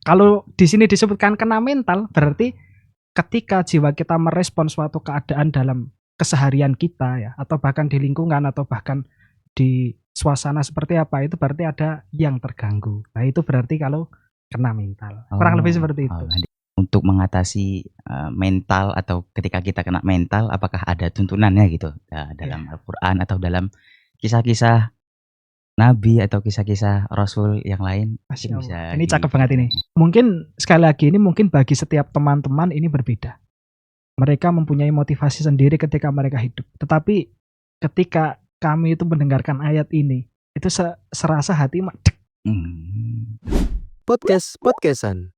Kalau di sini disebutkan kena mental, berarti ketika jiwa kita merespon suatu keadaan dalam keseharian kita ya, atau bahkan di lingkungan atau bahkan di suasana seperti apa, itu berarti ada yang terganggu. Nah, itu berarti kalau kena mental. Kurang lebih seperti itu. Untuk mengatasi mental atau ketika kita kena mental, apakah ada tuntunannya gitu dalam Al-Quran atau dalam kisah-kisah Nabi atau kisah-kisah Rasul yang lain? Masya Allah. Ini cakep banget ini. Mungkin sekali lagi ini mungkin bagi setiap teman-teman ini berbeda. Mereka mempunyai motivasi sendiri ketika mereka hidup. Tetapi ketika kami itu mendengarkan ayat ini, itu serasa hati Podcastan.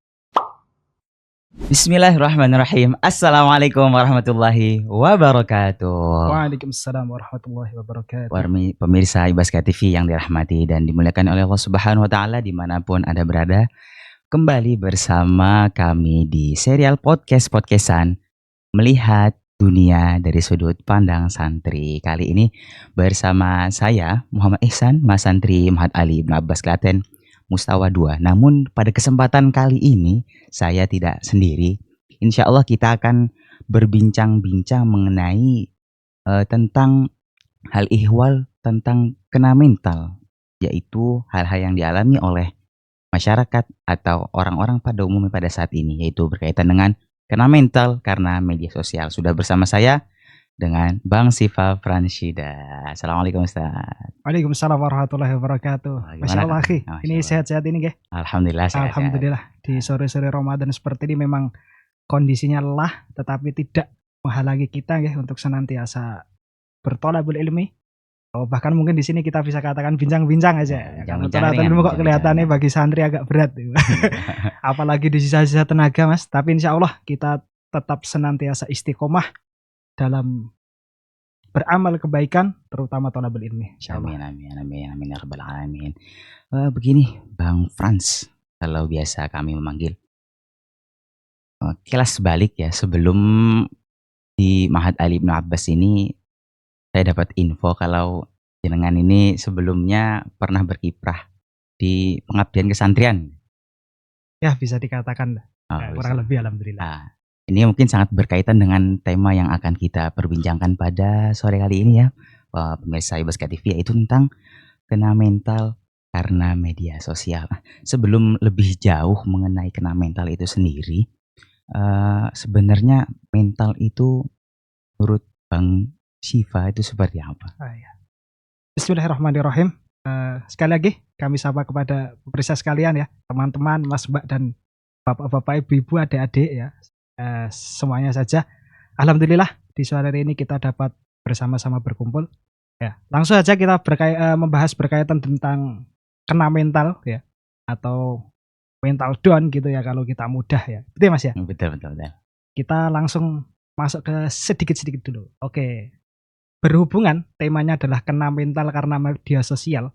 Bismillahirrahmanirrahim. Assalamualaikum warahmatullahi wabarakatuh. Waalaikumsalam warahmatullahi wabarakatuh. Pemirsa Ibaska TV yang dirahmati dan dimuliakan oleh Allah Subhanahu wa Ta'ala dimanapun Anda berada, kembali bersama kami di serial podcastan melihat dunia dari sudut pandang santri. Kali ini bersama saya Muhammad Ihsan, Mas Santri Muhammad Ali Ibn Abbas Klaten, Mustawa 2. Namun pada kesempatan kali ini saya tidak sendiri. Insya Allah kita akan berbincang-bincang mengenai tentang hal ihwal tentang kena mental, yaitu hal-hal yang dialami oleh masyarakat atau orang-orang pada umumnya pada saat ini, yaitu berkaitan dengan kena mental karena media sosial. Sudah bersama saya dengan Bang Siva Fransyida. Assalamualaikum Ustaz. Waalaikumsalam warahmatullahi wabarakatuh. Masya Allah, ini sehat-sehat ini, Ge? Alhamdulillah sehat. Alhamdulillah. Di sore-sore Ramadan seperti ini memang kondisinya lelah, tetapi tidak menghalangi kita ya untuk senantiasa bertolabul ilmi. Oh, bahkan mungkin di sini kita bisa katakan bincang-bincang aja. Kalau tolabul ilmi kok kelihatannya bagi santri agak berat. Apalagi di sisa-sisa tenaga, Mas. Tapi insya Allah kita tetap senantiasa istiqomah dalam beramal kebaikan, terutama tolabul ilmi. Amin ya rabbal alamin. Begini Bang Frans, kalau biasa kami memanggil kelas balik ya, sebelum di Ma'had Ali Ibn Abbas ini saya dapat info kalau jenengan ini sebelumnya pernah berkiprah di pengabdian kesantrian. Ya, bisa dikatakan kurang lebih alhamdulillah. Ini mungkin sangat berkaitan dengan tema yang akan kita perbincangkan pada sore kali ini ya, pemirsa Ibaska TV, yaitu tentang kena mental karena media sosial. Sebelum lebih jauh mengenai kena mental itu sendiri, sebenarnya mental itu menurut Bang Siva itu seperti apa? Bismillahirrahmanirrahim. Sekali lagi kami sapa kepada pemirsa sekalian ya, teman-teman, Mas Mbak dan Bapak-bapak, Ibu-ibu, adik-adik ya. Semuanya saja. Alhamdulillah di sore hari ini kita dapat bersama-sama berkumpul. Ya, langsung saja kita membahas berkaitan tentang kena mental ya, atau mental down gitu ya kalau kita mudah ya. Betul Mas ya? Betul. Kita langsung masuk ke sedikit-sedikit dulu. Oke. Berhubungan temanya adalah kena mental karena media sosial.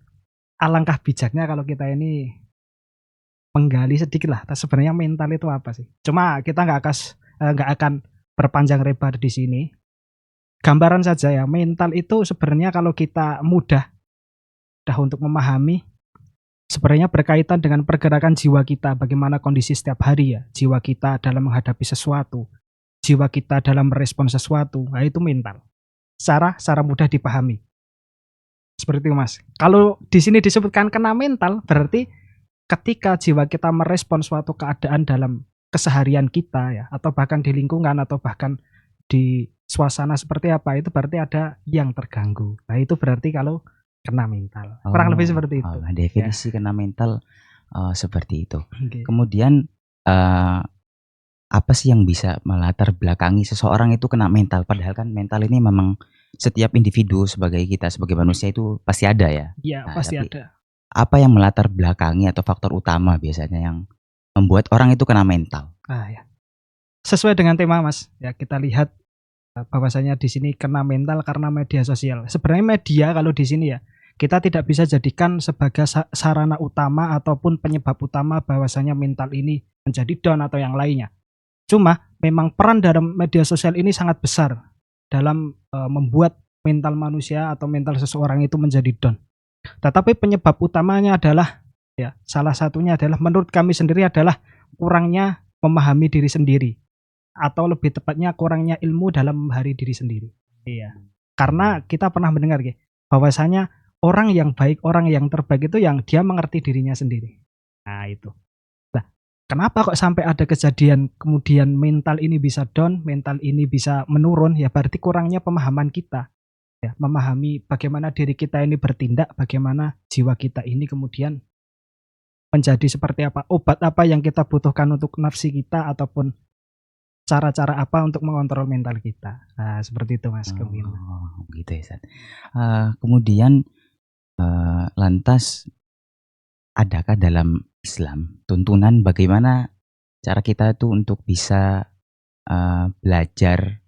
Alangkah bijaknya kalau kita ini menggali sedikit lah, sebenarnya mental itu apa sih? Cuma kita nggak akan berpanjang lebar di sini. Gambaran saja ya, mental itu sebenarnya kalau kita mudah untuk memahami, sebenarnya berkaitan dengan pergerakan jiwa kita, bagaimana kondisi setiap hari ya, jiwa kita dalam menghadapi sesuatu, jiwa kita dalam merespon sesuatu, nah itu mental. Secara mudah dipahami. Seperti itu Mas. Kalau di sini disebutkan kena mental, berarti ketika jiwa kita merespon suatu keadaan dalam keseharian kita ya, atau bahkan di lingkungan atau bahkan di suasana seperti apa, itu berarti ada yang terganggu. Nah itu berarti kalau kena mental. Kurang lebih seperti itu. Definisi kena mental seperti itu. Okay. Kemudian apa sih yang bisa melatar belakangi seseorang itu kena mental? Padahal kan mental ini memang setiap individu sebagai kita sebagai manusia itu pasti ada ya. Iya, pasti ada. Apa yang melatar belakangi atau faktor utama biasanya yang membuat orang itu kena mental? Ya. Sesuai dengan tema Mas, ya kita lihat bahwasanya di sini kena mental karena media sosial. Sebenarnya media kalau di sini ya, kita tidak bisa jadikan sebagai sarana utama ataupun penyebab utama bahwasanya mental ini menjadi down atau yang lainnya. Cuma memang peran dalam media sosial ini sangat besar dalam membuat mental manusia atau mental seseorang itu menjadi down. Tetapi penyebab utamanya adalah ya, salah satunya adalah menurut kami sendiri adalah kurangnya memahami diri sendiri, atau lebih tepatnya kurangnya ilmu dalam memahami diri sendiri. Iya. Karena kita pernah mendengar bahwasanya orang yang baik, orang yang terbaik itu yang dia mengerti dirinya sendiri. Nah, itu. Nah, kenapa kok sampai ada kejadian kemudian mental ini bisa down, mental ini bisa menurun? Ya berarti kurangnya pemahaman kita. Ya, memahami bagaimana diri kita ini bertindak, bagaimana jiwa kita ini kemudian menjadi seperti apa, obat apa yang kita butuhkan untuk nafsi kita, ataupun cara-cara apa untuk mengontrol mental kita. Nah, seperti itu Mas Kevin. Oh, gitu ya Ustaz. Kemudian lantas adakah dalam Islam tuntunan bagaimana cara kita itu untuk bisa belajar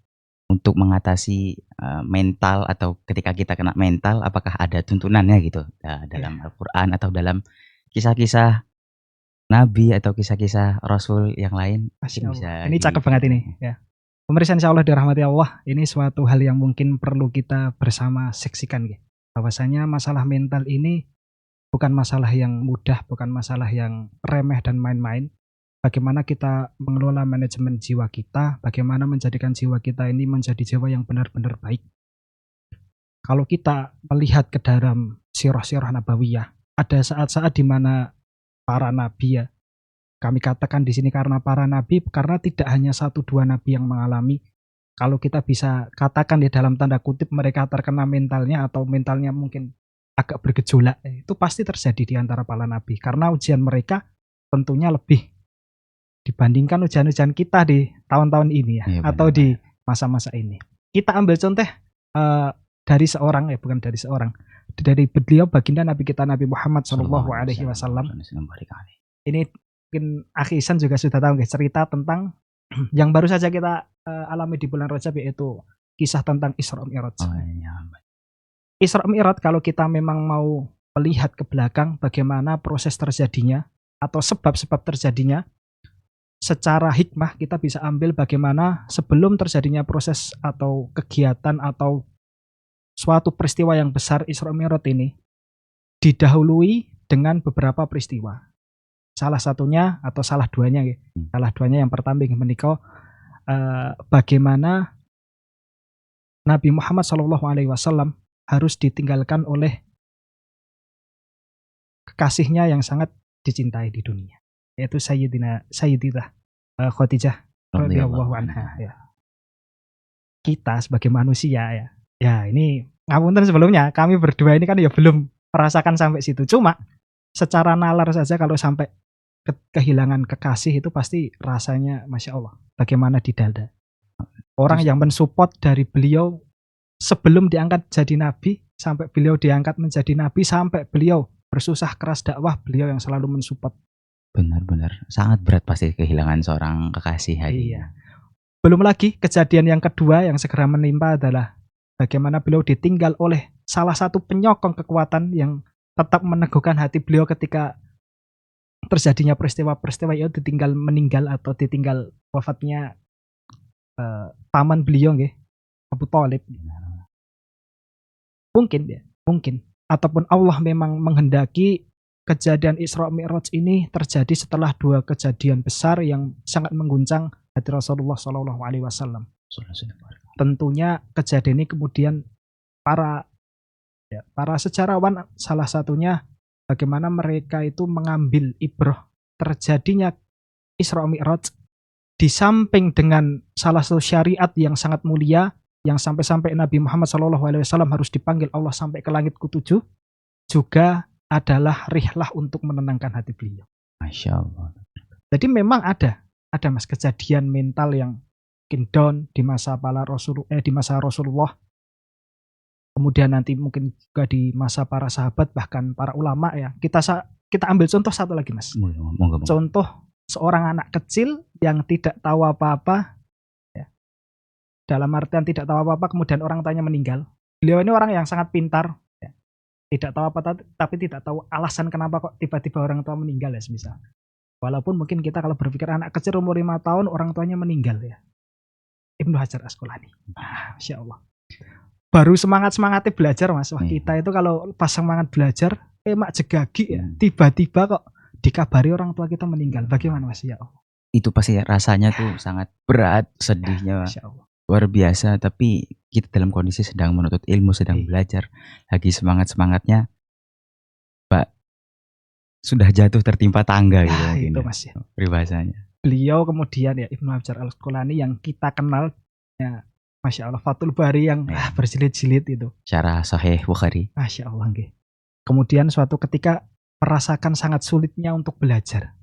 untuk mengatasi mental, atau ketika kita kena mental, apakah ada tuntunannya gitu dalam Al-Quran atau dalam kisah-kisah Nabi atau kisah-kisah Rasul yang lain? Masya Allah. Ini cakep banget ini. Ya. Pemirsa insya Allah dirahmati Allah, ini suatu hal yang mungkin perlu kita bersama seksikan. Bahwasanya masalah mental ini bukan masalah yang mudah, bukan masalah yang remeh dan main-main. Bagaimana kita mengelola manajemen jiwa kita, bagaimana menjadikan jiwa kita ini menjadi jiwa yang benar-benar baik. Kalau kita melihat ke dalam sirah-sirah nabawiyah, ada saat-saat di mana para nabi, ya, kami katakan di sini karena para nabi, karena tidak hanya 1-2 nabi yang mengalami. Kalau kita bisa katakan di dalam tanda kutip mereka terkena mentalnya, atau mentalnya mungkin agak bergejolak, itu pasti terjadi di antara para nabi. Karena ujian mereka tentunya lebih dibandingkan ujian-ujian kita di tahun-tahun ini, ya, atau di masa-masa ini. Kita ambil contoh dari seorang, bukan dari seorang, dari beliau baginda Nabi kita Nabi Muhammad SAW. Ini mungkin Akhi Ihsan juga sudah tahu cerita tentang yang baru saja kita alami di bulan Rajab, yaitu kisah tentang Isra Mi'raj. Isra Mi'raj, kalau kita memang mau melihat ke belakang bagaimana proses terjadinya atau sebab-sebab terjadinya, secara hikmah kita bisa ambil bagaimana sebelum terjadinya proses atau kegiatan atau suatu peristiwa yang besar Isra Mi'raj ini didahului dengan beberapa peristiwa. Salah satunya atau salah duanya yang pertama menikah bagaimana Nabi Muhammad SAW harus ditinggalkan oleh kekasihnya yang sangat dicintai di dunia, yaitu Sayyidah Khadijah radhiyallahu anha. Ya. Kita sebagai manusia, ya ini ngapunten sebelumnya, kami berdua ini kan ya belum merasakan sampai situ. Cuma secara nalar saja kalau sampai kehilangan kekasih itu pasti rasanya Masya Allah, bagaimana di dada. Orang yang mensupport dari beliau sebelum diangkat jadi nabi, sampai beliau diangkat menjadi nabi, sampai beliau bersusah keras dakwah, beliau yang selalu mensupport. Benar-benar sangat berat pasti kehilangan seorang kekasih. Iya. Belum lagi kejadian yang kedua yang segera menimpa adalah bagaimana beliau ditinggal oleh salah satu penyokong kekuatan yang tetap meneguhkan hati beliau ketika terjadinya peristiwa-peristiwa itu, meninggal atau ditinggal wafatnya paman beliau Abu Thalib. Mungkin ataupun Allah memang menghendaki kejadian Isra Mi'raj ini terjadi setelah 2 kejadian besar yang sangat mengguncang hati Rasulullah SAW. Tentunya kejadian ini kemudian para sejarawan, salah satunya bagaimana mereka itu mengambil ibrah terjadinya Isra Mi'raj, di samping dengan salah satu syariat yang sangat mulia, yang sampai-sampai Nabi Muhammad SAW harus dipanggil Allah sampai ke langit ke-7, juga adalah rihlah untuk menenangkan hati beliau. Masya Allah. Jadi memang ada Mas kejadian mental yang mungkin down di masa di masa Rasulullah. Kemudian nanti mungkin juga di masa para sahabat, bahkan para ulama ya. Kita ambil contoh satu lagi Mas. Contoh seorang anak kecil yang tidak tahu apa-apa, ya. Dalam artian tidak tahu apa-apa, kemudian orang tuanya meninggal. Beliau ini orang yang sangat pintar, ya. Tidak tahu apa tapi tidak tahu alasan kenapa kok tiba-tiba orang tua meninggal ya semisal. Walaupun mungkin kita kalau berpikir anak kecil umur 5 tahun orang tuanya meninggal ya. Ibnu Hajar Asqalani. Masya Allah. Baru semangatnya belajar Mas. Wah, kita itu kalau pas semangat belajar mak jegagi ya. Tiba-tiba kok dikabari orang tua kita meninggal. Bagaimana Mas? Ya Allah. Itu pasti rasanya tuh sangat berat, sedihnya Masya Allah. luar biasa. Tapi kita dalam kondisi sedang menuntut ilmu, sedang Iya. belajar, lagi semangat-semangatnya, Pak, sudah jatuh tertimpa tangga gitu Nah, mungkin itu ya, Mas ya. peribahasanya. Beliau kemudian ya Ibnu Hajar Al-Asqalani yang kita kenal ya, Masya Allah, Fathul Bari yang Ya. berjilid-jilid itu. Syarah Sahih Bukhari. Masya Allah. Nggih. Kemudian suatu ketika merasakan sangat sulitnya untuk belajar.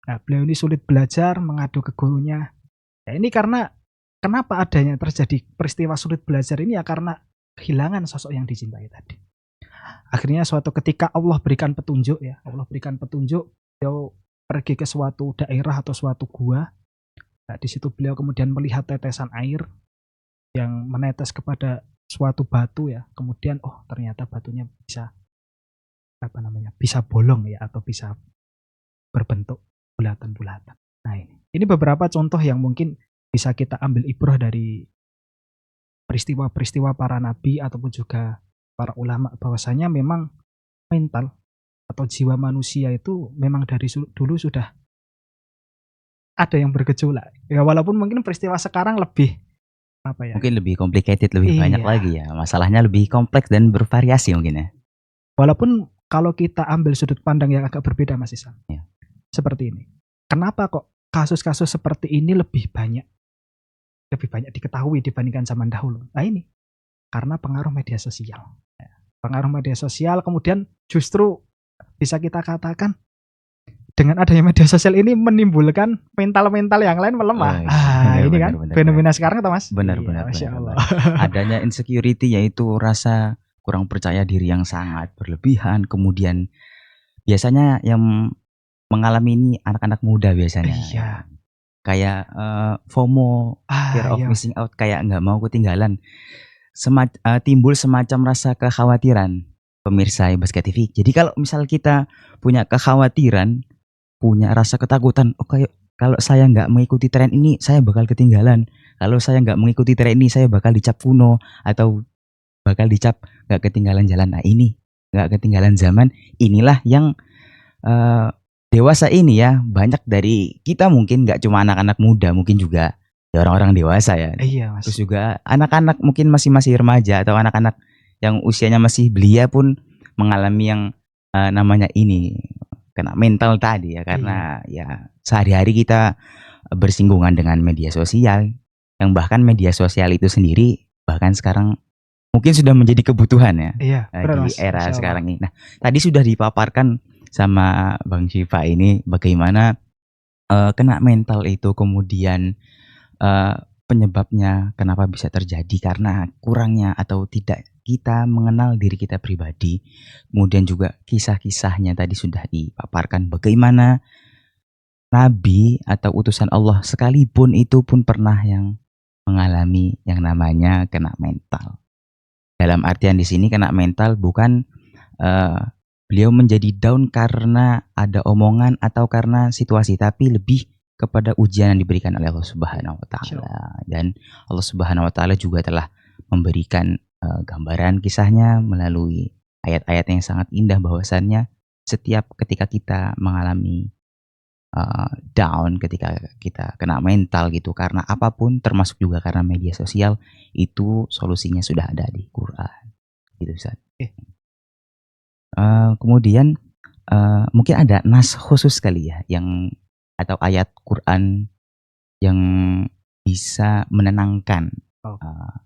Nah, beliau ini sulit belajar, mengadu ke gurunya. Ya, ini karena kenapa adanya terjadi peristiwa sulit belajar ini ya karena kehilangan sosok yang dicintai tadi. Akhirnya suatu ketika Allah berikan petunjuk ya, Allah berikan petunjuk, beliau pergi ke suatu daerah atau suatu gua. Nah, di situ beliau kemudian melihat tetesan air yang menetes kepada suatu batu ya. Kemudian ternyata batunya bisa bisa bolong ya atau bisa berbentuk bulatan-bulatan. Nah, ini beberapa contoh yang mungkin bisa kita ambil ibrah dari peristiwa-peristiwa para nabi ataupun juga para ulama, bahwasanya memang mental atau jiwa manusia itu memang dari dulu sudah ada yang bergejolak. Ya walaupun mungkin peristiwa sekarang lebih Mungkin lebih complicated, lebih banyak Iya. lagi ya. Masalahnya lebih kompleks dan bervariasi mungkin ya. Walaupun kalau kita ambil sudut pandang yang agak berbeda Mas Isan. Ya. Seperti ini. Kenapa kok kasus-kasus seperti ini lebih banyak diketahui dibandingkan zaman dahulu? Nah ini karena pengaruh media sosial. Pengaruh media sosial kemudian justru bisa kita katakan dengan adanya media sosial ini menimbulkan mental-mental yang lain melemah. Ini kan fenomena sekarang toh Mas? Benar. Masya Allah. Adanya insecurity, yaitu rasa kurang percaya diri yang sangat berlebihan. Kemudian biasanya yang mengalami ini anak-anak muda biasanya. Iya. Kayak FOMO, fear of missing out, kayak nggak mau ketinggalan. Timbul semacam rasa kekhawatiran pemirsa Basket TV. Jadi kalau misal kita punya kekhawatiran, punya rasa ketakutan, kayak kalau saya nggak mengikuti tren ini, saya bakal ketinggalan. Kalau saya nggak mengikuti tren ini, saya bakal dicap kuno atau bakal dicap nggak ketinggalan jalan. Nah ini nggak ketinggalan zaman. Inilah yang dewasa ini ya, banyak dari kita mungkin nggak cuma anak-anak muda, mungkin juga ya orang-orang dewasa ya. Iya Mas. Terus juga anak-anak mungkin masih remaja atau anak-anak yang usianya masih belia pun mengalami yang namanya ini, kena mental tadi ya, karena ya sehari-hari kita bersinggungan dengan media sosial, yang bahkan media sosial itu sendiri bahkan sekarang mungkin sudah menjadi kebutuhan ya. Iya, benar, di Mas. era Masya Allah. sekarang ini. Nah, tadi sudah dipaparkan sama Bang Syifa ini bagaimana kena mental itu, kemudian penyebabnya kenapa bisa terjadi karena kurangnya atau tidak kita mengenal diri kita pribadi. Kemudian juga kisah-kisahnya tadi sudah dipaparkan, bagaimana nabi atau utusan Allah sekalipun itu pun pernah yang mengalami yang namanya kena mental. Dalam artian di sini kena mental bukan beliau menjadi down karena ada omongan atau karena situasi, tapi lebih kepada ujian yang diberikan oleh Allah Subhanahu wa taala. Dan Allah Subhanahu wa taala juga telah memberikan gambaran kisahnya melalui ayat-ayat yang sangat indah, bahwasannya setiap ketika kita mengalami down, ketika kita kena mental gitu karena apapun, termasuk juga karena media sosial, itu solusinya sudah ada di Quran gitu Ustaz. Kemudian mungkin ada nas khusus kali ya yang atau ayat Quran yang bisa menenangkan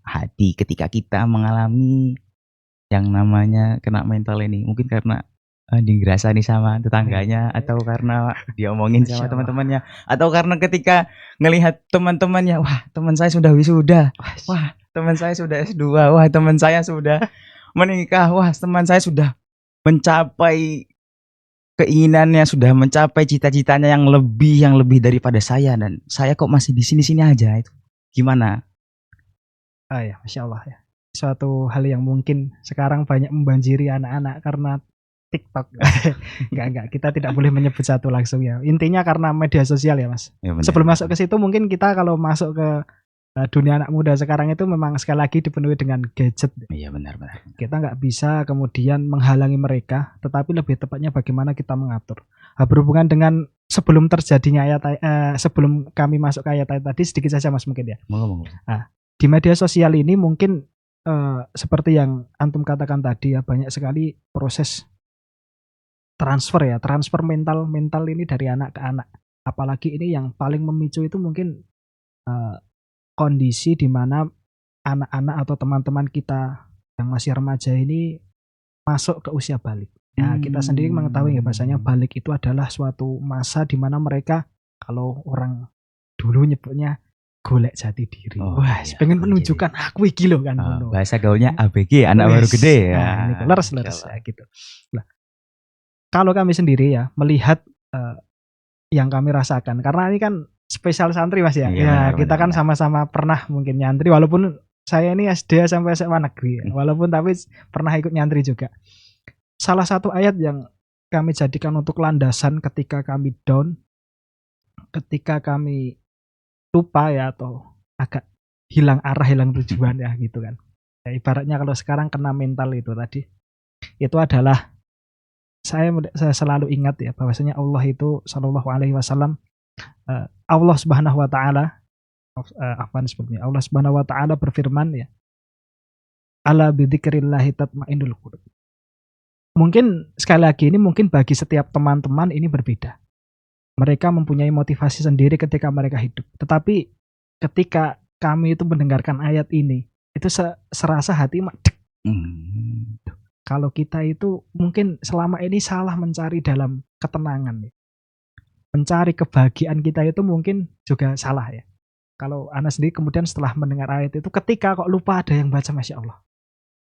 hati ketika kita mengalami yang namanya kena mental ini. Mungkin karena dirasani sama tetangganya, atau karena diomongin sama teman-temannya, atau karena ketika ngelihat teman-temannya, wah teman saya sudah wisuda, wah teman saya sudah S2, wah teman saya sudah menikah, wah teman saya sudah mencapai keinginannya, sudah mencapai cita-citanya yang lebih daripada saya, dan saya kok masih di sini-sini aja. Itu gimana? Ya, Masya Allah ya. Suatu hal yang mungkin sekarang banyak membanjiri anak-anak karena TikTok. Enggak, kita tidak boleh menyebut satu langsung ya. Intinya karena media sosial ya Mas. Ya, sebelum masuk ke situ mungkin kita kalau masuk ke dunia anak muda sekarang itu memang sekali lagi dipenuhi dengan gadget. Iya benar. Kita nggak bisa kemudian menghalangi mereka, tetapi lebih tepatnya bagaimana kita mengatur. berhubungan dengan sebelum terjadinya sebelum kami masuk ke ayat tadi sedikit saja Mas mungkin ya. Monggo. Di media sosial ini mungkin seperti yang antum katakan tadi ya, banyak sekali proses transfer mental ini dari anak ke anak. Apalagi ini yang paling memicu itu mungkin kondisi di mana anak-anak atau teman-teman kita yang masih remaja ini masuk ke usia balik. Ya, kita sendiri mengetahui ya bahasanya balik itu adalah suatu masa di mana mereka, kalau orang dulu nyebutnya golek jati diri. Wah, pengen menunjukkan aku iki lho kan ngono. Bahasa gaulnya ABG, anak baru gede ya. Ini leres ya gitu. Nah, kalau kami sendiri ya melihat yang kami rasakan, karena ini kan spesial santri Mas ya. Iya, kita kan sama-sama pernah mungkin nyantri, walaupun saya ini SD sampai SMA negeri, walaupun tapi pernah ikut nyantri juga. Salah satu ayat yang kami jadikan untuk landasan ketika kami down, ketika kami lupa ya atau agak hilang arah, hilang tujuan ya gitu kan. Ya, ibaratnya kalau sekarang kena mental itu tadi, itu adalah saya selalu ingat ya bahwasanya Allah itu Shallallahu Alaihi Wasallam, Allah Subhanahu Wa Taala, Allah Subhanahu Wa Taala berfirman ya, ala bidzikrillahi tatmainnul qulub. Mungkin sekali lagi ini mungkin bagi setiap teman-teman ini berbeda. Mereka mempunyai motivasi sendiri ketika mereka hidup. Tetapi ketika kami itu mendengarkan ayat ini, itu serasa hati madek. Kalau kita itu mungkin selama ini salah mencari dalam ketenangan. Mencari kebahagiaan kita itu mungkin juga salah ya. Kalau Ana sendiri kemudian setelah mendengar ayat itu, ketika kok lupa ada yang baca, Masya Allah.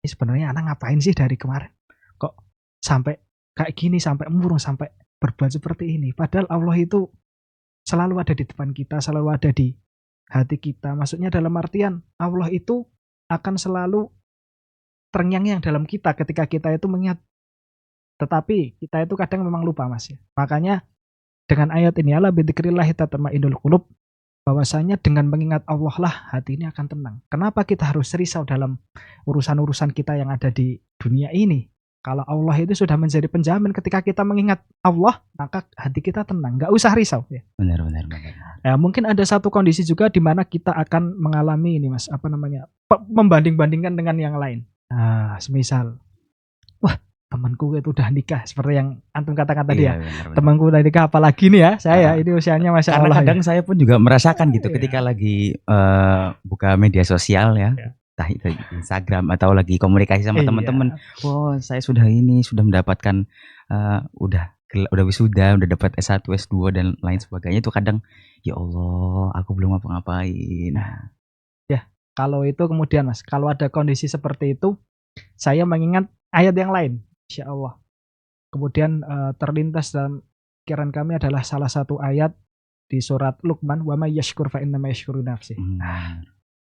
Ini sebenarnya Ana ngapain sih dari kemarin? Kok sampai kayak gini, sampai murung, sampai berbuat seperti ini. Padahal Allah itu selalu ada di depan kita, selalu ada di hati kita. Maksudnya dalam artian Allah itu akan selalu terngiang-ngiang dalam kita ketika kita itu mengingat. Tetapi kita itu kadang memang lupa Mas ya. Makanya dengan ayat ini, ala bidzikrillahi tatmainnul qulub, bahwasanya dengan mengingat Allah lah hati ini akan tenang. Kenapa kita harus risau dalam urusan-urusan kita yang ada di dunia ini? Kalau Allah itu sudah menjadi penjamin, ketika kita mengingat Allah, maka hati kita tenang, nggak usah risau. Ya. Benar. Ya, mungkin ada satu kondisi juga di mana kita akan mengalami ini Mas, membanding-bandingkan dengan yang lain. Nah, semisal, wah temanku itu udah nikah, seperti yang antum katakan tadi ya. Benar. Temanku udah nikah, apalagi nih ya, saya ini usianya Masya Allah. Karena kadang saya pun juga merasakan gitu, ketika lagi buka media sosial ya. Entah itu Instagram atau lagi komunikasi sama teman-teman, saya sudah mendapatkan udah wisuda, udah dapat S1, S2 dan lain sebagainya. Itu kadang ya Allah, aku belum ngapa-ngapain. Ya, kalau itu kemudian Mas, kalau ada kondisi seperti itu, saya mengingat ayat yang lain, Insya Allah. Kemudian terlintas dalam pikiran kami adalah salah satu ayat di surat Luqman, wa may yashkur fa innama yashkuru nafsi.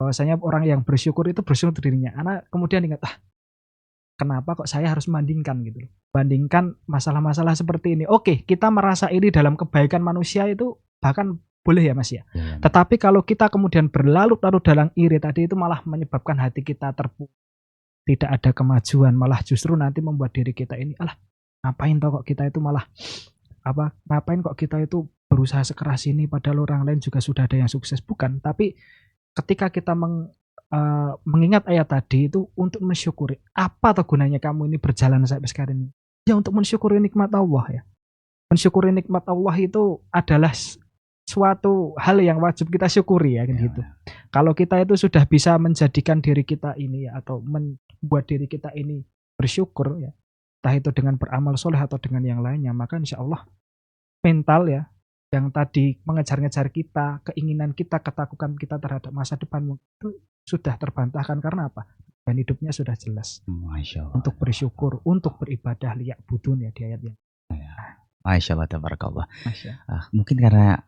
Bahwasanya orang yang bersyukur itu bersyukur dirinya. Anak kemudian ingat, kenapa kok saya harus membandingkan gitu? Bandingkan masalah-masalah seperti ini. Oke, kita merasa iri dalam kebaikan manusia itu bahkan boleh ya Mas ya. Tetapi kalau kita kemudian berlarut-larut dalam iri tadi, itu malah menyebabkan hati kita terpuruk. Tidak ada kemajuan, malah justru nanti membuat diri kita ini, ngapain toh kok kita itu malah ngapain kok kita itu berusaha sekeras ini padahal orang lain juga sudah ada yang sukses. Bukan, tapi ketika kita mengingat ayat tadi itu untuk mensyukuri. Apa tuh gunanya kamu ini berjalan sampai sekarang ini? Ya untuk mensyukuri nikmat Allah ya. Mensyukuri nikmat Allah itu adalah suatu hal yang wajib kita syukuri ya gitu. Kalau kita itu sudah bisa menjadikan diri kita ini ya, atau membuat diri kita ini bersyukur ya, entah itu dengan beramal soleh atau dengan yang lainnya, maka insya Allah mental ya yang tadi mengejar-ngejar kita, keinginan kita, ketakutan kita terhadap masa depan itu sudah terbantahkan. Karena apa? Dan hidupnya sudah jelas. Masya Allah. Untuk bersyukur, untuk beribadah, liyak budun ya di ayat yang. Masya Allah, tabarakallah. Mungkin karena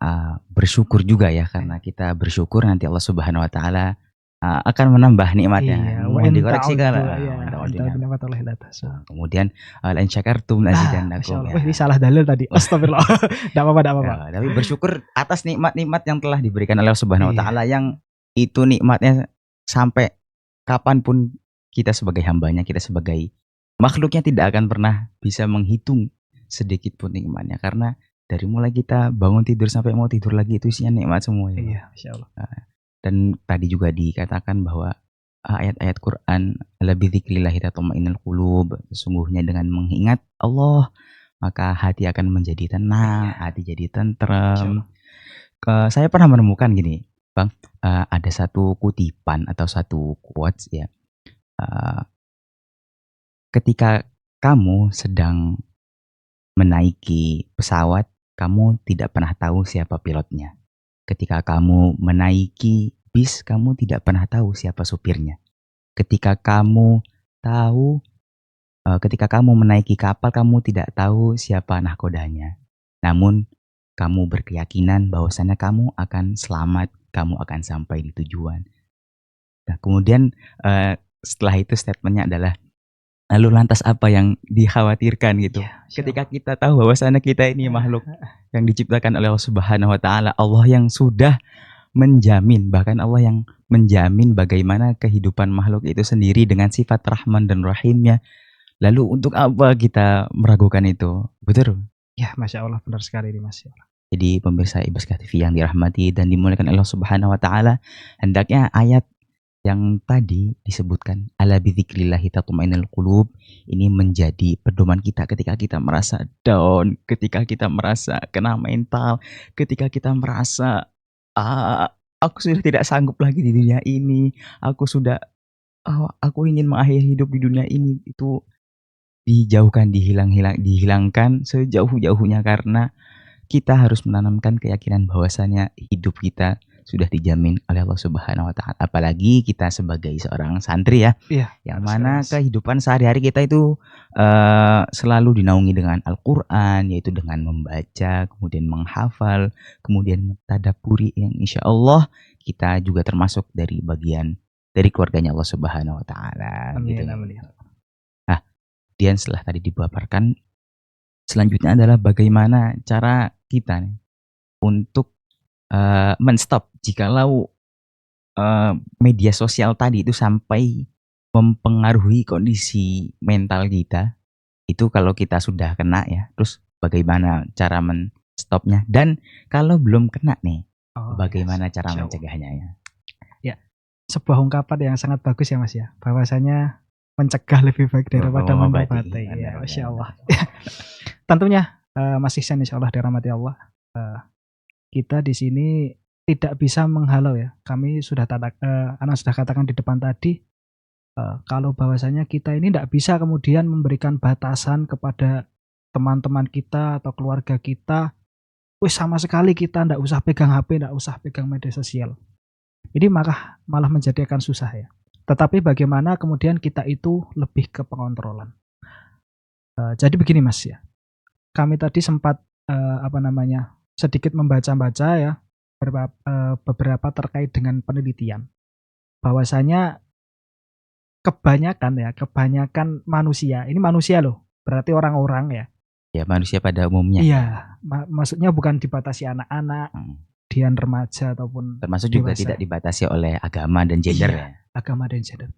bersyukur juga ya, karena kita bersyukur nanti Allah Subhanahu Wa Taala akan menambah nikmatnya. Mohon dikoreksi kan. Kemudian lain syakartum lazidannakum. Ini salah dalil tadi. Astagfirullah. Enggak apa-apa. Tapi bersyukur atas nikmat-nikmat yang telah diberikan oleh Allah Subhanahu Wa Taala, yang itu nikmatnya sampai kapanpun kita sebagai hambanya, kita sebagai makhluknya tidak akan pernah bisa menghitung sedikit pun nikmatnya, karena Dari mulai kita bangun tidur sampai mau tidur lagi itu isinya nikmat semua ya. Iya, Masya Allah. Dan tadi juga dikatakan bahwa ayat-ayat Quran lebih dzikrillahi tatma'innul qulub. Sesungguhnya dengan mengingat Allah maka hati akan menjadi tenang, hati jadi Masya tentrem. Allah. Saya pernah menemukan gini, Bang, ada satu kutipan atau satu quotes ya. Ketika kamu sedang menaiki pesawat, kamu tidak pernah tahu siapa pilotnya. Ketika kamu menaiki bis, kamu tidak pernah tahu siapa supirnya. Ketika kamu ketika kamu menaiki kapal, kamu tidak tahu siapa nahkodanya. Namun, kamu berkeyakinan bahwasannya kamu akan selamat, kamu akan sampai di tujuan. Nah, kemudian setelah itu statementnya adalah, lalu lantas apa yang dikhawatirkan gitu? Iya, Masya Ketika Allah. kita tahu bahwasannya kita ini makhluk yang diciptakan oleh Allah Subhanahu wa taala, Allah yang sudah menjamin, bahkan Allah yang menjamin bagaimana kehidupan makhluk itu sendiri dengan sifat Rahman dan Rahimnya. Lalu untuk apa kita meragukan itu? Betul. Ya, Masya Allah, benar sekali ini, Masya Allah. Jadi pemirsa Ibaskah TV yang dirahmati dan dimuliakan Allah Subhanahu wa taala, hendaknya ayat yang tadi disebutkan ala bidzikrillahi tatma'innul qulub ini menjadi pedoman kita ketika kita merasa down, ketika kita merasa kena mental, ketika kita merasa aku sudah tidak sanggup lagi di dunia ini, aku ingin mengakhiri hidup di dunia ini. Itu dijauhkan, dihilangkan sejauh-jauhnya karena kita harus menanamkan keyakinan bahwasanya hidup kita sudah dijamin oleh Allah Subhanahu wa taala. Apalagi kita sebagai seorang santri ya, Iya, yang benar mana sekali, Mas. kehidupan sehari-hari kita itu selalu dinaungi dengan Al-Qur'an, yaitu dengan membaca, kemudian menghafal, kemudian mentadabburi yang insya Allah kita juga termasuk dari bagian dari keluarganya Allah Subhanahu wa taala Amin, gitu. amin. Nah, kemudian setelah tadi dipaparkan, selanjutnya adalah bagaimana cara kita nih untuk men-stop jikalau media sosial tadi itu sampai mempengaruhi kondisi mental kita. Itu kalau kita sudah kena ya, terus bagaimana cara men-stopnya? Dan kalau belum kena nih, Oh, bagaimana yes. cara Masya Allah. mencegahnya ya? Ya, sebuah ungkapan yang sangat bagus ya, Mas ya. Bahwasanya mencegah lebih baik daripada mengobati. Ya, Masya Allah. Tentunya Mas Ihsan insya Allah dirahmati Allah. Kita di sini tidak bisa menghalau ya. Kami sudah Ana sudah katakan di depan tadi, kalau bahwasanya kita ini tidak bisa kemudian memberikan batasan kepada teman-teman kita atau keluarga kita. Wis sama sekali kita tidak usah pegang HP, tidak usah pegang media sosial. Ini malah menjadi akan susah ya. Tetapi bagaimana kemudian kita itu lebih ke pengontrolan. Jadi begini Mas ya. Kami tadi sempat sedikit membaca-baca ya beberapa terkait dengan penelitian bahwasanya kebanyakan manusia, ini manusia loh, berarti orang-orang ya. Ya, manusia pada umumnya. Iya, maksudnya bukan dibatasi anak-anak, dian remaja ataupun termasuk juga dewasa. Tidak dibatasi oleh agama dan gender ya. Agama dan gender.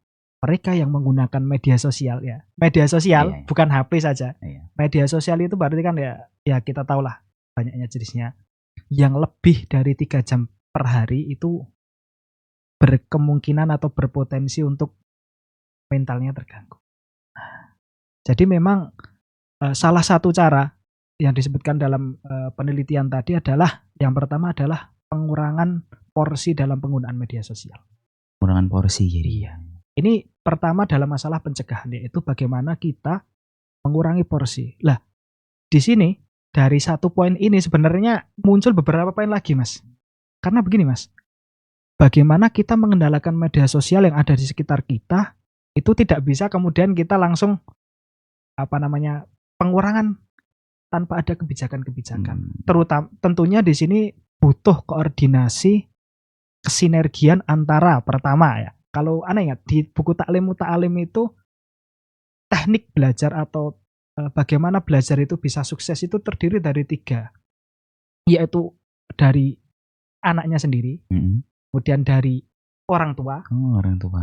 Mereka yang menggunakan media sosial ya. Media sosial Iya. bukan HP saja. Iya. Media sosial itu berarti kan ya kita tahulah banyaknya jenisnya. Yang lebih dari 3 jam per hari itu berkemungkinan atau berpotensi untuk mentalnya terganggu. Jadi memang salah satu cara yang disebutkan dalam penelitian tadi adalah yang pertama adalah pengurangan porsi dalam penggunaan media sosial. Pengurangan porsi jadi. Iya. Ini pertama dalam masalah pencegahan, yaitu bagaimana kita mengurangi porsi. Lah, di sini dari satu poin ini sebenarnya muncul beberapa poin lagi, Mas. Karena begini, Mas. Bagaimana kita mengendalikan media sosial yang ada di sekitar kita, itu tidak bisa kemudian kita langsung pengurangan tanpa ada kebijakan-kebijakan. Terutama tentunya di sini butuh koordinasi, kesinergian antara pertama ya. Kalau Anda ingat di buku Ta'lim Muta'alim itu teknik belajar atau bagaimana belajar itu bisa sukses itu terdiri dari 3, yaitu dari anaknya sendiri, kemudian dari orang tua,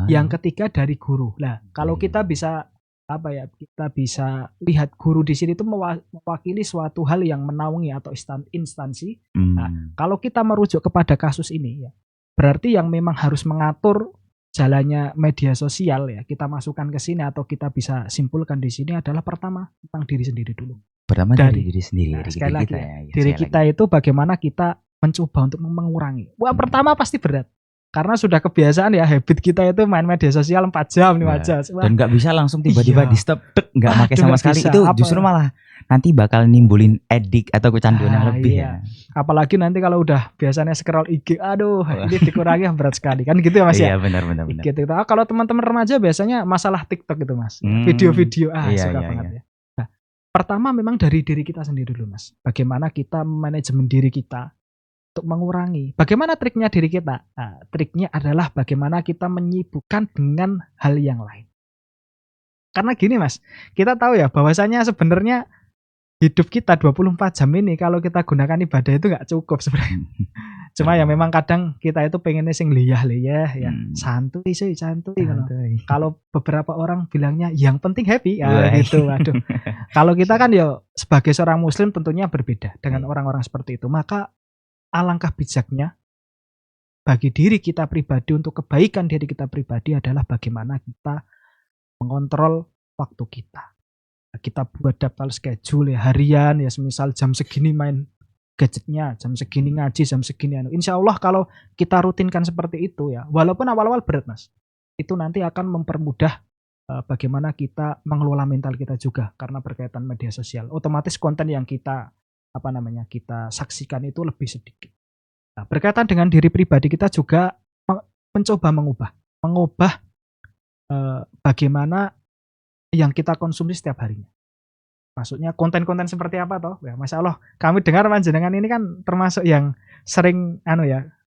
yang ketiga dari guru. Nah, kalau kita bisa apa ya, kita bisa lihat guru di sini itu mewakili suatu hal yang menaungi atau instansi. Nah, kalau kita merujuk kepada kasus ini ya, berarti yang memang harus mengatur jalannya media sosial ya, kita masukkan ke sini atau kita bisa simpulkan di sini adalah pertama tentang diri sendiri dulu. Pertama dari diri sendiri, Nah, dari sekali lagi kita ya, ya. diri kita itu bagaimana kita mencoba untuk mengurangi. Wah, pertama pasti berat. Karena sudah kebiasaan ya, habit kita itu main media sosial 4 jam, 5 jam. Wah, Dan nggak bisa langsung tiba-tiba iya. di stop, nggak pakai Waduh, sama nggak sekali. bisa. Itu Apa justru ya? malah nanti bakal nimbulin edik atau kecanduan yang Ah, lebih iya. ya. Apalagi nanti kalau udah biasanya scroll IG, aduh, ini dikurangi berat sekali kan gitu ya Mas ya. Iya benar. Gitu. Kalau teman-teman remaja biasanya masalah TikTok gitu Mas. Hmm, Video-video iya, suka iya, banget iya. ya. Nah, pertama memang dari diri kita sendiri dulu Mas. Bagaimana kita manajemen diri kita untuk mengurangi. Bagaimana triknya diri kita? Nah, triknya adalah bagaimana kita menyibukkan dengan hal yang lain. Karena gini Mas, kita tahu ya bahwasanya sebenarnya hidup kita 24 jam ini kalau kita gunakan ibadah itu nggak cukup sebenarnya. Cuma ya memang kadang kita itu pengennya sing liyah-liyah ya, santuy sih, santuy ngono. Kalau beberapa orang bilangnya yang penting happy ya Wah. gitu. Waduh. Kalau kita kan ya sebagai seorang muslim tentunya berbeda dengan orang-orang seperti itu. Maka alangkah bijaknya bagi diri kita pribadi, untuk kebaikan diri kita pribadi adalah bagaimana kita mengontrol waktu kita. Kita buat daftar schedule ya, harian ya, semisal jam segini main gadgetnya, jam segini ngaji, jam segini Insya Allah kalau kita rutinkan seperti itu ya, walaupun awal-awal berat Mas, itu nanti akan mempermudah bagaimana kita mengelola mental kita juga, karena berkaitan media sosial. Otomatis konten yang kita kita saksikan itu lebih sedikit. Nah, berkaitan dengan diri pribadi kita juga mencoba mengubah bagaimana yang kita konsumsi setiap harinya. Maksudnya konten-konten seperti apa toh? Ya, Masya Allah, kami dengar panjenengan ini kan termasuk yang sering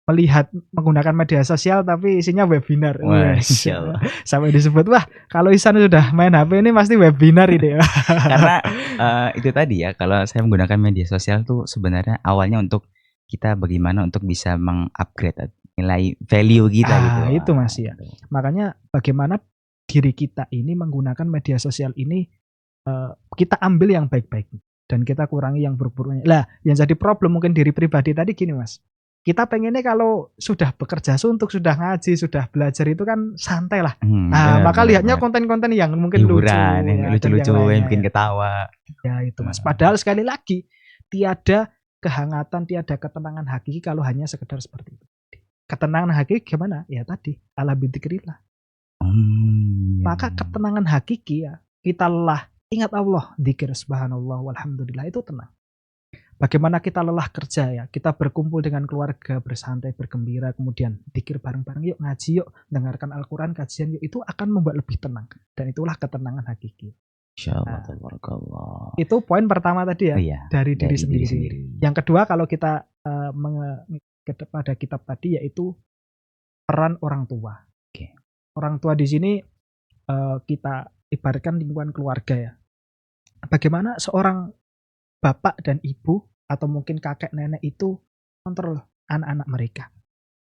melihat menggunakan media sosial tapi isinya webinar. Wah, Insya Allah. Sampai disebut, wah kalau Ihsan sudah main HP ini pasti webinar ini. Karena itu tadi ya, kalau saya menggunakan media sosial tuh sebenarnya awalnya untuk kita bagaimana untuk bisa mengupgrade nilai value kita gitu. Itu Mas ya. Makanya bagaimana diri kita ini menggunakan media sosial ini, kita ambil yang baik-baik dan kita kurangi yang buruk-buruknya. Lah, yang jadi problem mungkin diri pribadi tadi gini Mas. Kita pengennya kalau sudah bekerja suntuk, sudah ngaji, sudah belajar itu kan santai lah. Maka lihatnya konten-konten yang mungkin hiburan, yang lucu-lucu, yang bikin ketawa. Ya itu Mas. Padahal sekali lagi tiada kehangatan, tiada ketenangan hakiki kalau hanya sekedar seperti itu. Ketenangan hakiki gimana? Ya tadi, ala bidzikrillah. Maka ketenangan hakiki ya, kita lelah, ingat Allah, dzikir subhanallah walhamdulillah, itu tenang. Bagaimana kita lelah kerja ya, kita berkumpul dengan keluarga, bersantai, bergembira, kemudian dzikir bareng-bareng, yuk ngaji yuk, dengarkan Al-Quran, kajian yuk, itu akan membuat lebih tenang. Dan itulah ketenangan hakiki. Insyaallah. Itu poin pertama tadi ya, dari diri sendiri. Yang kedua kalau kita kepada kitab tadi, yaitu peran orang tua. Orang tua di sini kita ibaratkan lingkungan keluarga ya. Bagaimana seorang bapak dan ibu atau mungkin kakek nenek itu kontrol anak-anak mereka.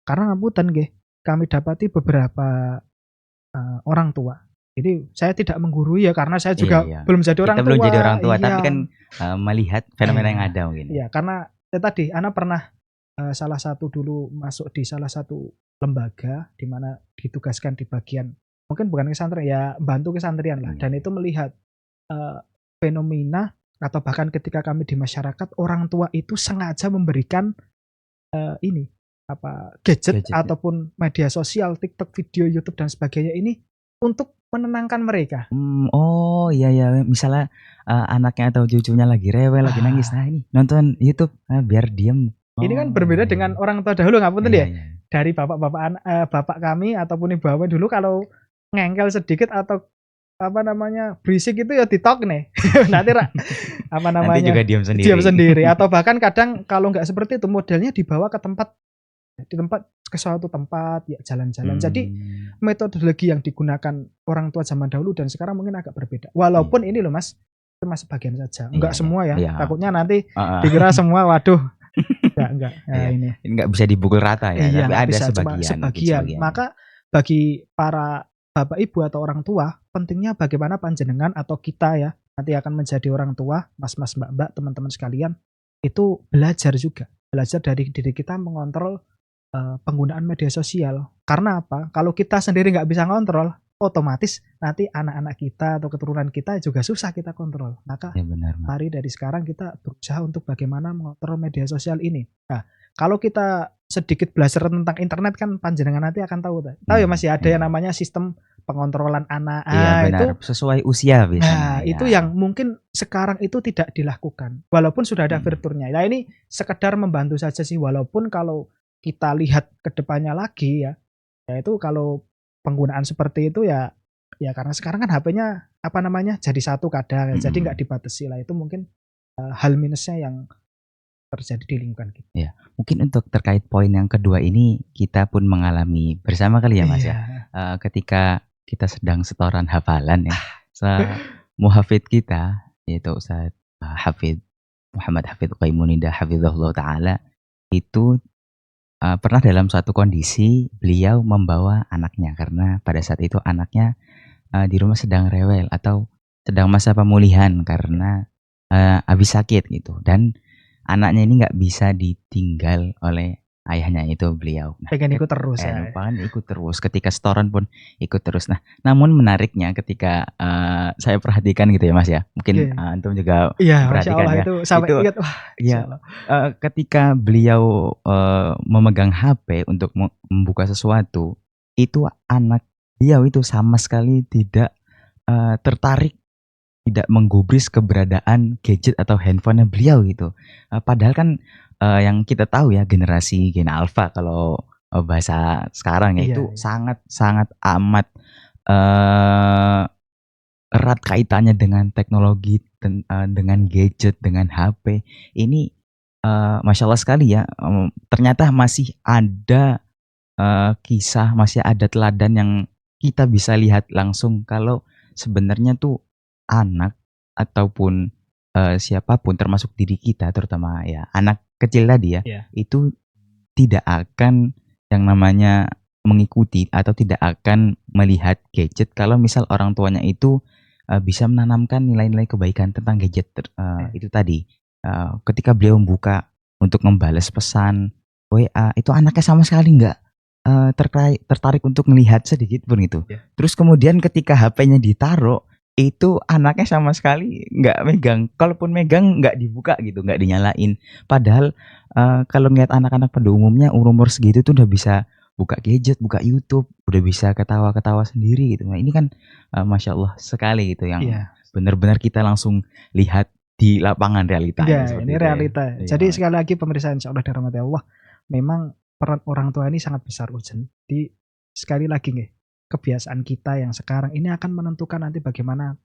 Karena ngapunten nggih, kami dapati beberapa orang tua. Jadi saya tidak menggurui ya, karena saya juga belum jadi orang tua. Belum jadi orang tua, tapi kan melihat fenomena yang ada mungkin. Iya, karena tadi anak pernah salah satu dulu masuk di salah satu lembaga di mana ditugaskan di bagian, mungkin bukan pesantren ya, bantu pesantren lah. Dan itu melihat fenomena atau bahkan ketika kami di masyarakat, orang tua itu sengaja memberikan gadget ataupun media sosial, TikTok, video, YouTube dan sebagainya ini untuk menenangkan mereka. Oh iya, misalnya anaknya atau cucunya lagi rewel, lagi nangis, nah ini nonton YouTube biar diem. Ini kan berbeda dengan orang tua dahulu, ngapunten ya. Dari bapak kami ataupun ibu bapak dulu kalau ngengkel sedikit atau berisik itu ya ditok nih. Nanti nanti juga diam sendiri. Atau bahkan kadang kalau nggak seperti itu, modelnya dibawa ke ke suatu tempat ya, jalan-jalan. Jadi metodologi yang digunakan orang tua zaman dahulu dan sekarang mungkin agak berbeda. Walaupun ini loh Mas, itu masih bagian saja. Enggak semua ya. Takutnya nanti dikira semua, waduh. Enggak. Ini enggak bisa dibukul rata ya, tapi ada bisa, sebagian. Maka bagi para Bapak Ibu atau orang tua, pentingnya bagaimana panjenengan atau kita ya nanti akan menjadi orang tua, mas-mas, mbak-mbak, teman-teman sekalian itu belajar juga, belajar dari diri kita mengontrol penggunaan media sosial. Karena apa? Kalau kita sendiri nggak bisa ngontrol, otomatis nanti anak-anak kita atau keturunan kita juga susah kita kontrol. Maka Ya benar, Mas. mari dari sekarang kita berusaha untuk bagaimana mengontrol media sosial ini. Nah, kalau kita sedikit belajar tentang internet kan panjenengan nanti akan tahu. Tahu ya masih ada yang Iya. namanya sistem pengontrolan anak. Iya Itu benar, sesuai usia biasanya ya. itu yang mungkin sekarang itu tidak dilakukan. Walaupun sudah ada fiturnya. Nah, ini sekedar membantu saja sih, walaupun kalau kita lihat ke depannya lagi ya, yaitu kalau penggunaan seperti itu ya karena sekarang kan HP-nya apa namanya jadi satu kadang, jadi nggak dibatasi lah. Itu mungkin hal minusnya yang terjadi di lingkungan kita. Ya, mungkin untuk terkait poin yang kedua ini kita pun mengalami bersama kali ya Mas ya. Ketika kita sedang setoran hafalan ya, muhafid kita yaitu Ustaz Hafid Muhammad Hafid Qaimunida Hafizahullah Ta'ala itu pernah dalam suatu kondisi beliau membawa anaknya karena pada saat itu anaknya di rumah sedang rewel atau sedang masa pemulihan karena habis sakit gitu, dan anaknya ini nggak bisa ditinggal oleh ayahnya, itu beliau. Nah, Pengen ikut terus ya. ikut terus. Ketika setoran pun ikut terus. Nah, namun menariknya ketika saya perhatikan gitu ya Mas ya. Mungkin antum juga Iya, Masya perhatikan Allah ya. itu sampai Itu, ingat wah. ya, ketika beliau memegang HP untuk membuka sesuatu, itu anak beliau itu sama sekali tidak tertarik, tidak menggubris keberadaan gadget atau handphonenya beliau gitu. Padahal kan yang kita tahu ya generasi Gen Alpha kalau bahasa sekarang ya itu sangat amat erat kaitannya dengan teknologi, dengan gadget, dengan HP. Ini Masya Allah sekali ya. Ternyata masih ada kisah, masih ada teladan yang kita bisa lihat langsung kalau sebenarnya tuh anak ataupun siapapun termasuk diri kita, terutama ya anak kecil tadi ya, itu tidak akan yang namanya mengikuti atau tidak akan melihat gadget kalau misal orang tuanya itu bisa menanamkan nilai-nilai kebaikan tentang gadget itu tadi. Ketika beliau membuka untuk membalas pesan WA, itu anaknya sama sekali nggak tertarik untuk melihat sedikit pun itu. Terus kemudian ketika HP-nya ditaruh, itu anaknya sama sekali nggak megang. Kalaupun megang nggak dibuka gitu, nggak dinyalain. Padahal kalau ngeliat anak-anak pada umumnya umur segitu tuh udah bisa buka gadget, buka YouTube, udah bisa ketawa-ketawa sendiri gitu. Nah ini kan Masya Allah sekali gitu, yang benar-benar kita langsung lihat di lapangan realitanya. Ini realita. Jadi sekali lagi pemirsa, insya Allah dirahmati Allah, memang peran orang tua ini sangat besar Ujen. Di sekali lagi nih, kebiasaan kita yang sekarang ini akan menentukan nanti bagaimana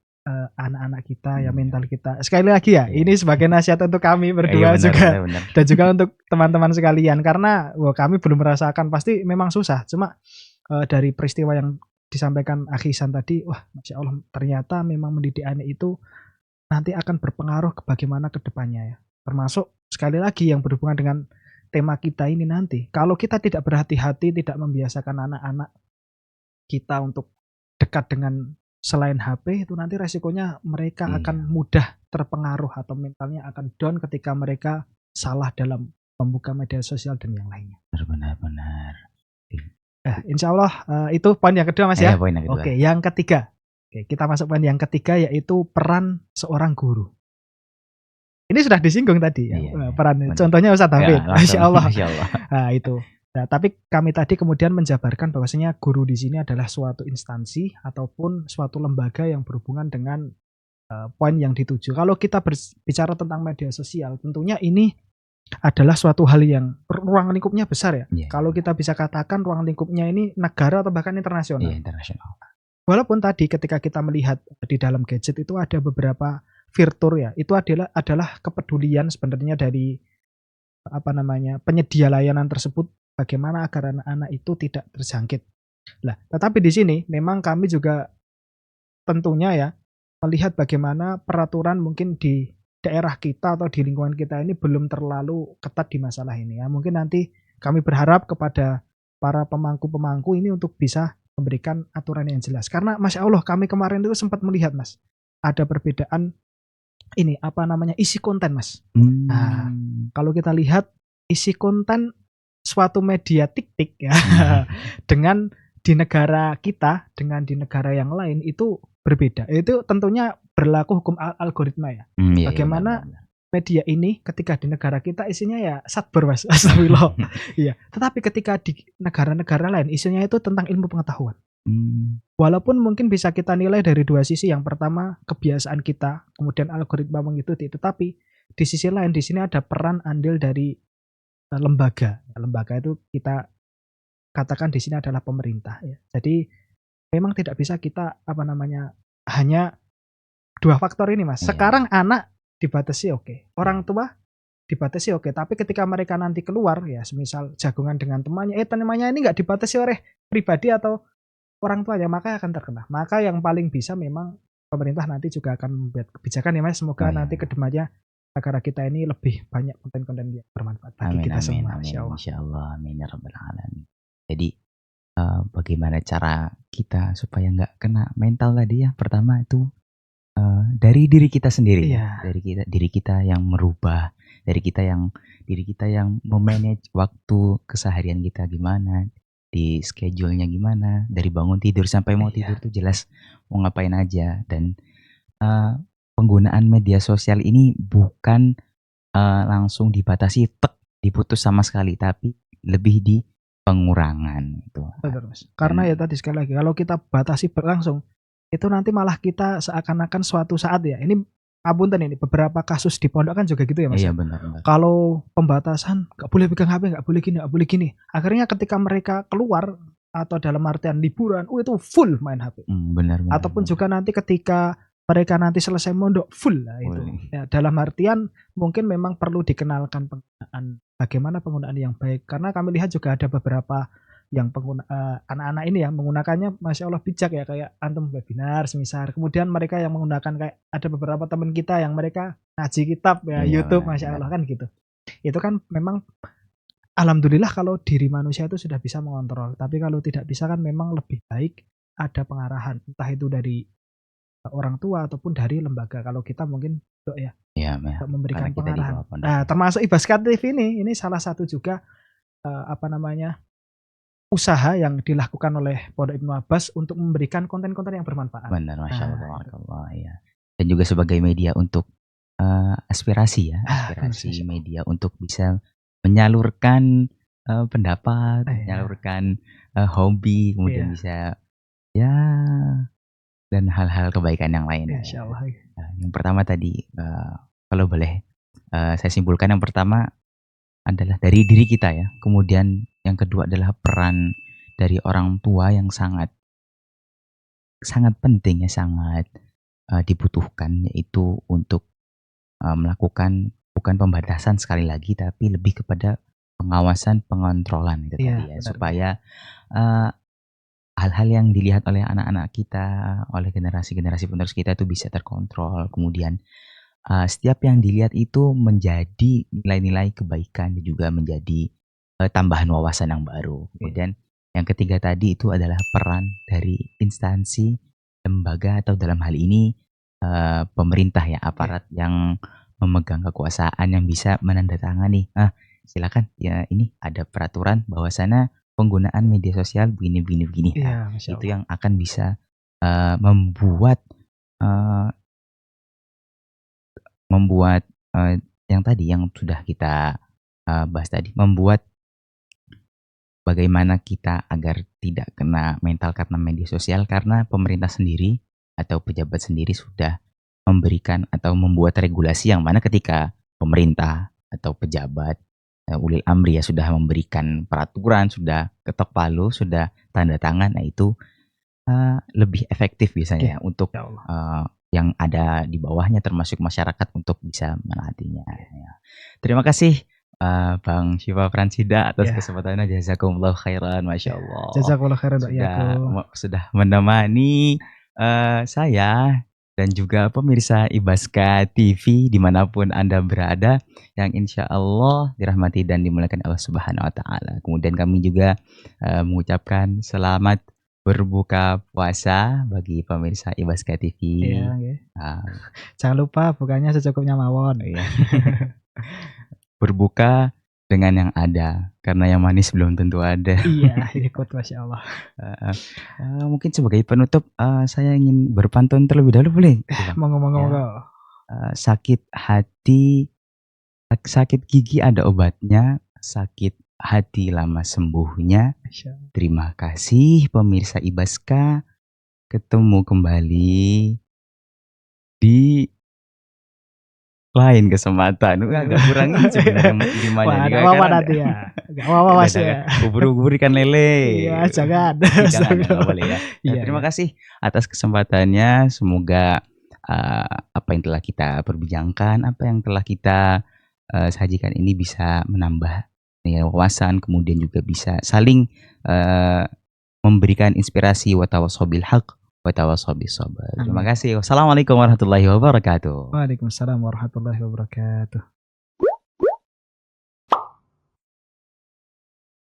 anak-anak kita ya, mental kita. Sekali lagi ya, ini sebagai nasihat untuk kami berdua juga dan juga untuk teman-teman sekalian, karena kami belum merasakan, pasti memang susah. Cuma dari peristiwa yang disampaikan Akhisan tadi, wah Masya Allah, ternyata memang mendidik anak itu nanti akan berpengaruh ke bagaimana ke depannya ya. Termasuk sekali lagi yang berhubungan dengan tema kita ini nanti. Kalau kita tidak berhati-hati, tidak membiasakan anak-anak kita untuk dekat dengan selain HP, itu nanti resikonya mereka akan mudah terpengaruh atau mentalnya akan down ketika mereka salah dalam membuka media sosial dan yang lainnya. Benar-benar. Insya Allah itu poin yang kedua Mas ya. Oke, yang ketiga. Oke, kita masuk poin yang ketiga, yaitu peran seorang guru. Ini sudah disinggung tadi peran. Contohnya Ustaz Hafid. Masya Allah. Nah, itu. Nah, tapi kami tadi kemudian menjabarkan bahwasanya guru di sini adalah suatu instansi ataupun suatu lembaga yang berhubungan dengan poin yang dituju. Kalau kita berbicara tentang media sosial, tentunya ini adalah suatu hal yang ruang lingkupnya besar ya. Kalau kita bisa katakan ruang lingkupnya ini negara atau bahkan internasional. Walaupun tadi ketika kita melihat di dalam gadget itu ada beberapa fitur ya, itu adalah kepedulian sebenarnya dari penyedia layanan tersebut, bagaimana agar anak-anak itu tidak terjangkit. Nah, tetapi di sini memang kami juga tentunya ya melihat bagaimana peraturan mungkin di daerah kita atau di lingkungan kita ini belum terlalu ketat di masalah ini ya. Mungkin nanti kami berharap kepada para pemangku-pemangku ini untuk bisa memberikan aturan yang jelas. Karena Masya Allah kami kemarin itu sempat melihat Mas, ada perbedaan ini isi konten Mas. Nah, kalau kita lihat isi konten suatu media tik ya dengan di negara kita dengan di negara yang lain itu berbeda. Itu tentunya berlaku hukum algoritma ya. Bagaimana media ini ketika di negara kita isinya ya satber Mas, astagfirullah. Iya, tetapi ketika di negara-negara lain isinya itu tentang ilmu pengetahuan. Walaupun mungkin bisa kita nilai dari dua sisi. Yang pertama kebiasaan kita, kemudian algoritma mengikuti itu. Tapi di sisi lain di sini ada peran andil dari lembaga. Lembaga itu kita katakan di sini adalah pemerintah ya. Jadi memang tidak bisa kita hanya dua faktor ini Mas. Sekarang anak dibatasi oke. Orang tua dibatasi oke. Tapi ketika mereka nanti keluar ya, semisal jagungan dengan temannya ini nggak dibatasi oleh pribadi atau orang tuanya, maka akan terkena. Maka yang paling bisa memang pemerintah nanti juga akan membuat kebijakan ya Mas. Semoga nanti kedepannya negara kita ini lebih banyak konten-konten yang bermanfaat bagi kita semua. Insyaallah. Amin ya rabbal alamin. Jadi bagaimana cara kita supaya nggak kena mental tadi ya? Pertama itu dari diri kita sendiri, dari diri kita yang merubah, diri kita yang memanage waktu keseharian kita gimana, di schedule-nya gimana, dari bangun tidur sampai mau tidur tuh jelas mau ngapain aja. Dan penggunaan media sosial ini bukan langsung dibatasi, diputus sama sekali, tapi lebih di pengurangan itu. Betul Mas. Karena ya tadi sekali lagi kalau kita batasi berlangsung itu nanti malah kita seakan-akan suatu saat ya. Ini apunten ini beberapa kasus di pondok kan juga gitu ya Mas. Iya benar. Kalau pembatasan nggak boleh pegang HP, nggak boleh gini. Akhirnya ketika mereka keluar atau dalam artian liburan, itu full main HP. Benar. Ataupun juga nanti ketika mereka nanti selesai mondok full lah itu. Ya, dalam artian mungkin memang perlu dikenalkan bagaimana penggunaan yang baik. Karena kami lihat juga ada beberapa yang anak-anak ini yang menggunakannya Masya Allah bijak ya, kayak antum webinar semisal. Kemudian mereka yang menggunakan kayak ada beberapa teman kita yang mereka ngaji kitab ya, YouTube Masya Allah kan gitu. Itu kan memang alhamdulillah kalau diri manusia itu sudah bisa mengontrol. Tapi kalau tidak bisa kan memang lebih baik ada pengarahan, entah itu dari orang tua ataupun dari lembaga. Kalau kita mungkin memberikan pengarahan. Nah, termasuk Ibaskat TV ini salah satu juga usaha yang dilakukan oleh Pondok Ibnu Abbas untuk memberikan konten-konten yang bermanfaat. Benar, Masya Allah, ya. Dan juga sebagai media untuk aspirasi ya, aspirasi media untuk bisa menyalurkan pendapat, menyalurkan hobi, kemudian bisa ya dan hal-hal kebaikan yang lain. Insya Allah. Yang pertama tadi kalau boleh saya simpulkan, yang pertama adalah dari diri kita ya. Kemudian yang kedua adalah peran dari orang tua yang sangat penting ya, sangat dibutuhkan, yaitu untuk melakukan bukan pembatasan sekali lagi, tapi lebih kepada pengawasan, pengontrolan itu tadi ya, supaya hal-hal yang dilihat oleh anak-anak kita, oleh generasi-generasi penerus kita itu bisa terkontrol. Kemudian setiap yang dilihat itu menjadi nilai-nilai kebaikan dan juga menjadi tambahan wawasan yang baru. Kemudian yang ketiga tadi itu adalah peran dari instansi, lembaga, atau dalam hal ini pemerintah ya, aparat yang memegang kekuasaan yang bisa menandatangani. Silakan ya, ini ada peraturan bahwasana penggunaan media sosial begini. Itu yang akan bisa membuat yang tadi yang sudah kita bahas tadi, membuat bagaimana kita agar tidak kena mental karena media sosial, karena pemerintah sendiri atau pejabat sendiri sudah memberikan atau membuat regulasi yang mana ketika pemerintah atau pejabat ulil amri ya sudah memberikan peraturan, sudah ketok palu, sudah tanda tangan, nah itu lebih efektif biasanya untuk yang ada di bawahnya termasuk masyarakat untuk bisa menaatinya. Ya. Terima kasih Bang Syifa Fransida atas kesempatannya. Jazakumullah khairan, Masya Allah. Jazakumullah khairan sudah menemani saya dan juga pemirsa Ibaskat TV dimanapun Anda berada, yang insya Allah dirahmati dan dimuliakan Allah Subhanahu Wa Taala. Kemudian kami juga mengucapkan selamat berbuka puasa bagi pemirsa Ibaska TV. Iya, nggih. Ah, Jangan lupa bukanya secukupnya mawon. iya. Berbuka dengan yang ada, karena yang manis belum tentu ada. Iya, ikut Masya Allah. Heeh. Mungkin sebagai penutup, saya ingin berpantun terlebih dahulu boleh? Bang? Monggo. Sakit gigi ada obatnya, sakit hati lama sembuhnya. Masya Allah. Terima kasih pemirsa Ibaska, ketemu kembali di lain kesempatan. Agak kurangin sebenarnya dimana Wah, nih, nggak apa-apa karena nanti ya. Nggak apa-apa Mas ya. ubur-ubur ikan lele. Iya, jangan. Jangan, nggak boleh ya. Iya, Terima iya. kasih atas kesempatannya. Semoga apa yang telah kita perbincangkan, apa yang telah kita sajikan ini bisa menambah wawasan, kemudian juga bisa saling memberikan inspirasi wa tawassaw bil haq wa tawassaw bis sabr. Terima Amin. kasih. Wassalamualaikum warahmatullahi wabarakatuh. Waalaikumsalam warahmatullahi wabarakatuh.